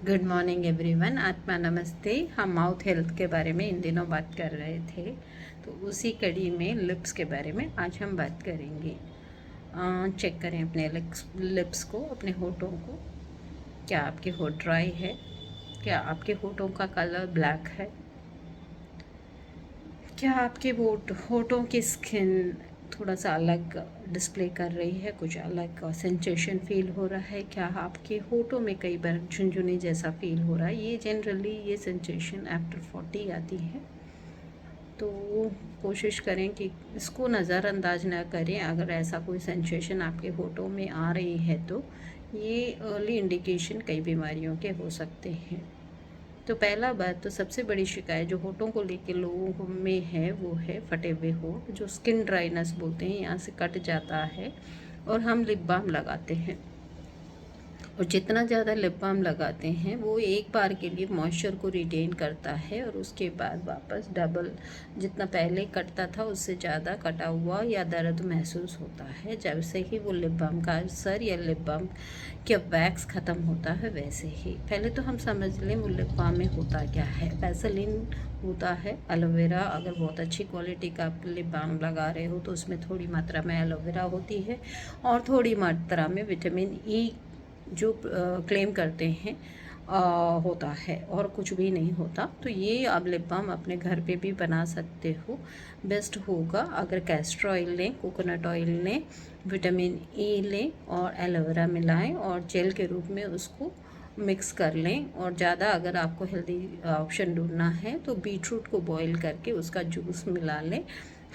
Good morning everyone. आत्मा नमस्ते। हम माउथ हेल्थ के बारे में इन दिनों बात कर रहे थे, तो उसी कड़ी में लिप्स के बारे में आज हम बात करेंगे। चेक करें अपने लिप्स को, अपने होठों को। क्या आपके होठ ड्राई है? क्या आपके होठों का कलर ब्लैक है? क्या आपके होठों की स्किन थोड़ा सा अलग डिस्प्ले कर रही है, कुछ अलग सेंसेशन फील हो रहा है? क्या आपके होठों में कई बार झुनझुनी जैसा फील हो रहा है? ये जनरली ये सेंसेशन आफ्टर 40 आती है। तो कोशिश करें कि इसको नज़रअंदाज ना करें। अगर ऐसा कोई सेंसेशन आपके होठों में आ रही है तो ये अर्ली इंडिकेशन कई बीमारियों के हो सकते हैं। तो पहला बात, तो सबसे बड़ी शिकायत जो होठों को लेके लोगों में है वो है फटे हुए होठ, जो स्किन ड्राइनेस बोलते हैं, यहाँ से कट जाता है और हम लिप बाम लगाते हैं। और जितना ज़्यादा लिप बाम लगाते हैं वो एक बार के लिए मॉइस्चर को रिटेन करता है और उसके बाद वापस डबल जितना पहले कटता था उससे ज़्यादा कटा हुआ या दर्द महसूस होता है। जब से ही वो लिप बाम का असर या लिप बाम का वैक्स ख़त्म होता है वैसे ही। पहले तो हम समझ लें वो लिप बाम में होता क्या है। वैसलीन होता है, एलोवेरा, अगर बहुत अच्छी क्वालिटी का आप लिप बाम लगा रहे हो तो उसमें थोड़ी मात्रा में एलोवेरा होती है और थोड़ी मात्रा में विटामिन ई जो क्लेम करते हैं होता है, और कुछ भी नहीं होता। तो ये आप लिप बाम अपने घर पे भी बना सकते हो। बेस्ट होगा अगर कैस्टर ऑयल लें, कोकोनट ऑयल लें, विटामिन ई लें और एलोवेरा मिलाएं और जेल के रूप में उसको मिक्स कर लें। और ज़्यादा अगर आपको हेल्दी ऑप्शन ढूंढना है तो बीटरूट को बॉईल करके उसका जूस मिला लें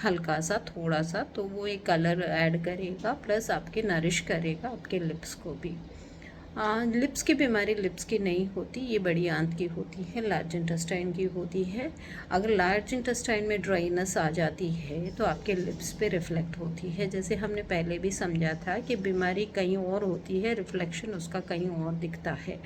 हल्का सा, थोड़ा सा, तो वो एक कलर ऐड करेगा प्लस आपके नरिश करेगा आपके लिप्स को भी। लिप्स की बीमारी लिप्स की नहीं होती, ये बड़ी आंत की होती है, लार्ज इंटेस्टाइन की होती है। अगर लार्ज इंटेस्टाइन में ड्राइनेस आ जाती है तो आपके लिप्स पे रिफ्लेक्ट होती है। जैसे हमने पहले भी समझा था कि बीमारी कहीं और होती है, रिफ्लेक्शन उसका कहीं और दिखता है।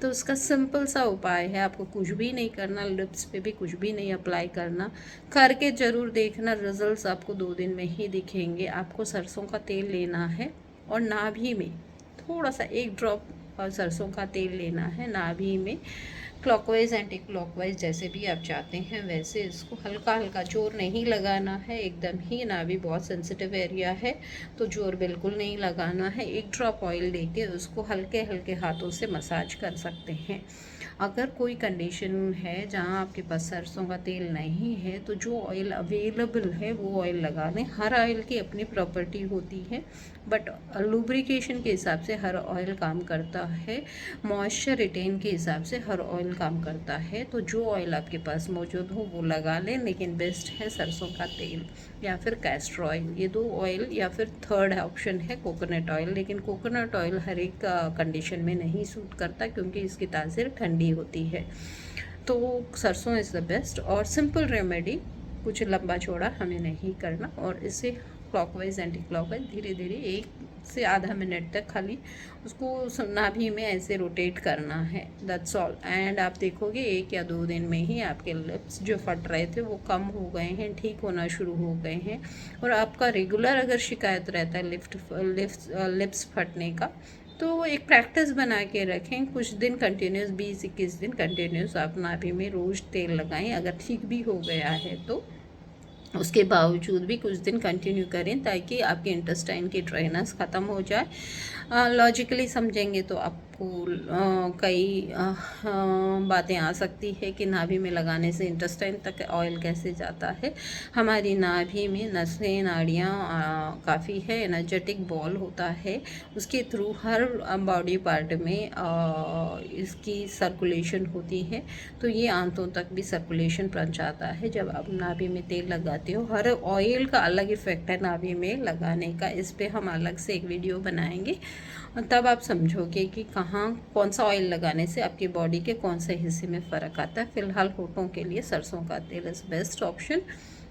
तो उसका सिंपल सा उपाय है, आपको कुछ भी नहीं करना, लिप्स पे भी कुछ भी नहीं अप्लाई करना, करके ज़रूर देखना, रिजल्ट्स आपको 2 दिन में ही दिखेंगे। आपको सरसों का तेल लेना है और नाभि में थोड़ा सा 1 ड्रॉप सरसों का तेल लेना है नाभि में, क्लॉकवाइज एंटी क्लॉकवाइज जैसे भी आप चाहते हैं वैसे इसको हल्का हल्का, जोर नहीं लगाना है एकदम ही। नाभि बहुत सेंसिटिव एरिया है तो जोर बिल्कुल नहीं लगाना है। 1 ड्रॉप ऑयल लेके उसको हल्के हल्के हाथों से मसाज कर सकते हैं। अगर कोई कंडीशन है जहाँ आपके पास सरसों का तेल नहीं है तो जो ऑयल अवेलेबल है वो ऑयल लगा लें। हर ऑयल की अपनी प्रॉपर्टी होती है, बट लुब्रिकेशन के हिसाब से हर ऑयल काम करता है, मॉइस्चर रिटेन के हिसाब से हर ऑयल काम करता है। तो जो ऑयल आपके पास मौजूद हो वो लगा लें, लेकिन बेस्ट है सरसों का तेल या फिर कैस्टर ऑयल, ये 2 ऑयल, या फिर थर्ड ऑप्शन है कोकोनट ऑयल। लेकिन कोकोनट ऑयल हर एक कंडीशन में नहीं सूट करता क्योंकि इसकी तासीर ठंडी होती है। तो सरसों इज़ द बेस्ट और सिंपल रेमेडी, कुछ लंबा चौड़ा हमें नहीं करना। और इसे क्लॉकवाइज एंटी क्लॉकवाइज धीरे धीरे 1 से आधा मिनट तक खाली उसको नाभि में ऐसे रोटेट करना है, दैट्स ऑल। एंड आप देखोगे 1 या 2 दिन में ही आपके लिप्स जो फट रहे थे वो कम हो गए हैं, ठीक होना शुरू हो गए हैं। और आपका रेगुलर अगर शिकायत रहता है लिप्स फटने का तो एक प्रैक्टिस बना के रखें, कुछ दिन कंटिन्यूस 20-21 दिन कंटिन्यूस आप नाभि में रोज़ तेल लगाएं। अगर ठीक भी हो गया है तो उसके बावजूद भी कुछ दिन कंटिन्यू करें ताकि आपके इंटेस्टाइन की ड्राइनेस ख़त्म हो जाए। लॉजिकली समझेंगे तो आपको कई बातें आ सकती है कि नाभि में लगाने से इंटेस्टाइन तक ऑयल कैसे जाता है। हमारी नाभि में नसें, नाड़ियाँ काफ़ी है, एनर्जेटिक बॉल होता है, उसके थ्रू हर बॉडी पार्ट में इसकी सर्कुलेशन होती है। तो ये आंतों तक भी सर्कुलेशन पहुंचाता है। जब आप नाभि में तेल लगाते हो, हर ऑयल का अलग इफ़ेक्ट है नाभि में लगाने का, इस पे हम अलग से एक वीडियो बनाएंगे, तब आप समझोगे कि कहाँ कौन सा ऑयल लगाने से आपकी बॉडी के कौन से हिस्से में फ़र्क आता है। फ़िलहाल होठों के लिए सरसों का तेल इज़ बेस्ट ऑप्शन,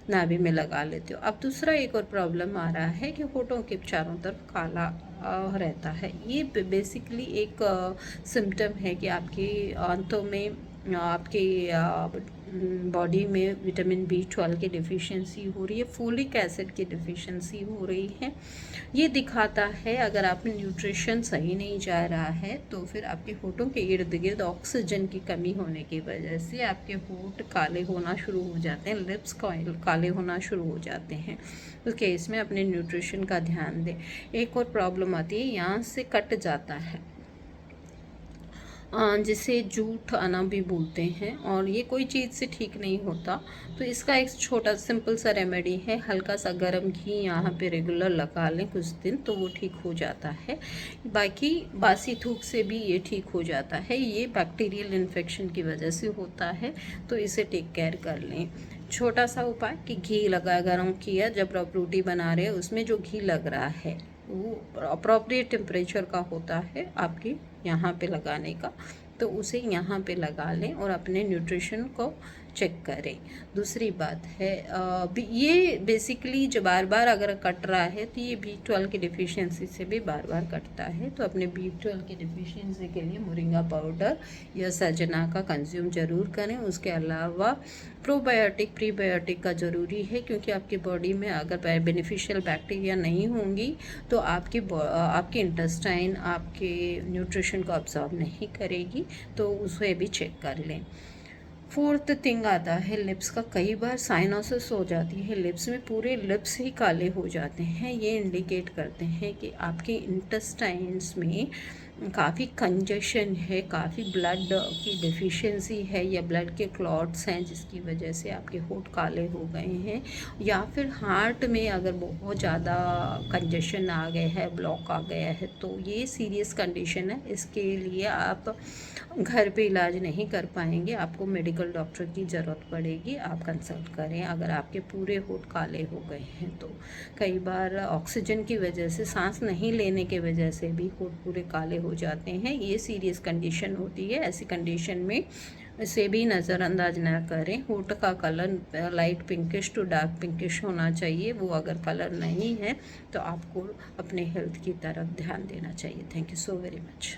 नाभि में लगा लेते हो। अब दूसरा एक और प्रॉब्लम आ रहा है कि होठों के चारों तरफ काला रहता है। ये बेसिकली एक सिम्टम है कि आपकी आंतों में आपकी बॉडी में विटामिन B12 की डिफ़िशियंसी हो रही है, फोलिक एसिड की डिफ़िशियंसी हो रही है। ये दिखाता है अगर आप में न्यूट्रिशन सही नहीं जा रहा है तो फिर आपके होठों के इर्द गिर्द ऑक्सीजन की कमी होने की वजह से आपके होठ काले होना शुरू हो जाते हैं, लिप्स काले होना शुरू हो जाते हैं। उस केस में अपने न्यूट्रिशन का ध्यान दें। एक और प्रॉब्लम आती है, यहाँ से कट जाता है, जिसे जूठ आना भी बोलते हैं, और ये कोई चीज़ से ठीक नहीं होता। तो इसका एक छोटा सिंपल सा रेमेडी है, हल्का सा गर्म घी यहाँ पे रेगुलर लगा लें कुछ दिन तो वो ठीक हो जाता है। बाकी बासी थूक से भी ये ठीक हो जाता है, ये बैक्टीरियल इन्फेक्शन की वजह से होता है, तो इसे टेक केयर कर लें। छोटा सा उपाय कि घी लगा गर्म किया, जब आप रोटी बना रहे हैं उसमें जो घी लग रहा है वो अप्रोप्रिएट टेम्परेचर का होता है आपके यहाँ पे लगाने का, तो उसे यहाँ पे लगा लें और अपने न्यूट्रिशन को चेक करें। दूसरी बात है, ये बेसिकली जो बार बार अगर कट रहा है तो ये B12 की डिफ़िशियंसी से भी बार बार कटता है, तो अपने B12 की डिफ़िशियंसी के लिए मोरिंगा पाउडर या सजना का कंज्यूम ज़रूर करें। उसके अलावा प्रोबायोटिक प्रीबायोटिक का ज़रूरी है, क्योंकि आपकी बॉडी में अगर बेनिफिशियल बैक्टीरिया नहीं होंगी तो आपके इंटेस्टाइन आपके न्यूट्रिशन को अब्सॉर्ब नहीं करेगी, तो उसे भी चेक कर लें। फोर्थ थिंग आता है लिप्स का। कई बार साइनोसिस हो जाती है, लिप्स में पूरे लिप्स ही काले हो जाते हैं। ये इंडिकेट करते हैं कि आपके इंटेस्टाइन्स में काफ़ी कंजेशन है, काफ़ी ब्लड की डिफिशियंसी है या ब्लड के क्लॉट्स हैं जिसकी वजह से आपके होठ काले हो गए हैं, या फिर हार्ट में अगर बहुत ज़्यादा कंजेशन आ गया है, ब्लॉक आ गया है, तो ये सीरियस कंडीशन है। इसके लिए आप घर पे इलाज नहीं कर पाएंगे, आपको मेडिकल डॉक्टर की ज़रूरत पड़ेगी, आप कंसल्ट करें। अगर आपके पूरे होठ काले हो गए हैं तो कई बार ऑक्सीजन की वजह से, सांस नहीं लेने के वजह से भी होठ पूरे काले हो जाते हैं, ये सीरियस कंडीशन होती है। ऐसी कंडीशन में इसे भी नज़रअंदाज ना करें। होठ का colour light pinkish to dark pinkish होना चाहिए, वो अगर कलर नहीं है तो आपको अपने हेल्थ की तरफ ध्यान देना चाहिए। Thank you so very much.